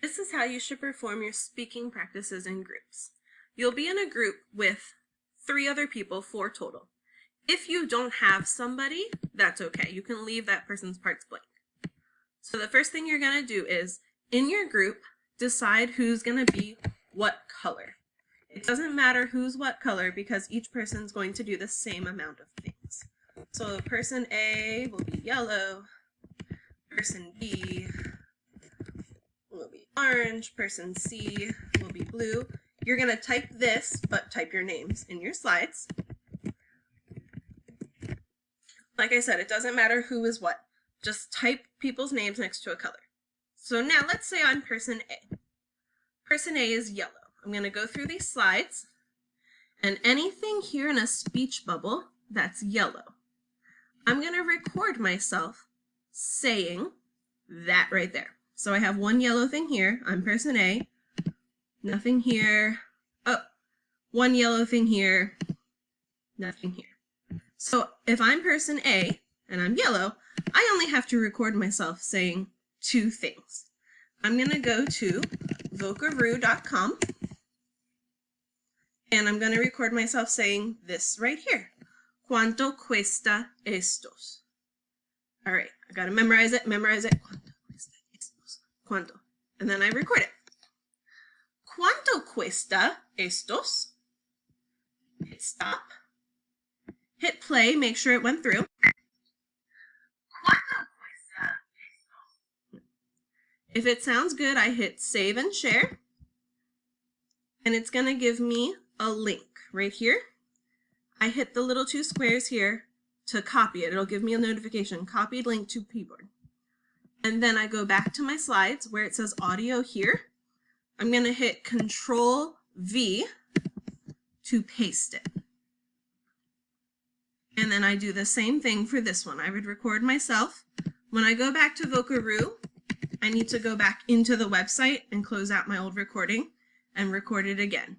This is how you should perform your speaking practices in groups. You'll be in a group with 3 other people, 4 total. If you don't have somebody, that's okay. You can leave that person's parts blank. So the first thing you're going to do is, in your group, decide who's going to be what color. It doesn't matter who's what color because each person's going to do the same amount of things. So person A will be yellow, person B will be orange, person C will be blue. You're going to type this, but type your names in your slides. Like I said, it doesn't matter who is what. Just type people's names next to a color. So now let's say I'm person A. Person A is yellow. I'm going to go through these slides, and anything here in a speech bubble that's yellow, I'm going to record myself saying that right there. So I have one yellow thing here. I'm person A. Nothing here. Oh, one yellow thing here. Nothing here. So if I'm person A and I'm yellow, I only have to record myself saying 2 things. I'm going to go to Vocaroo.com and I'm going to record myself saying this right here. ¿Cuánto cuesta estos? All right, I got to memorize it. ¿Cuánto cuesta estos? ¿Cuánto? And then I record it. ¿Cuánto cuesta estos? Hit stop. Hit play, make sure it went through. ¿Cuánto cuesta estos? If it sounds good, I hit save and share. And it's going to give me a link right here. I hit the little 2 squares here to copy it. It'll give me a notification, copied link to keyboard. And then I go back to my slides where it says audio here. I'm going to hit Control V to paste it. And then I do the same thing for this one. I would record myself. When I go back to Vocaroo, I need to go back into the website and close out my old recording and record it again.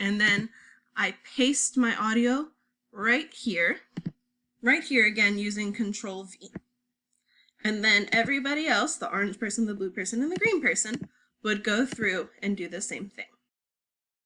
And then I paste my audio right here again using Control V. And then everybody else, the orange person, the blue person, and the green person, would go through and do the same thing.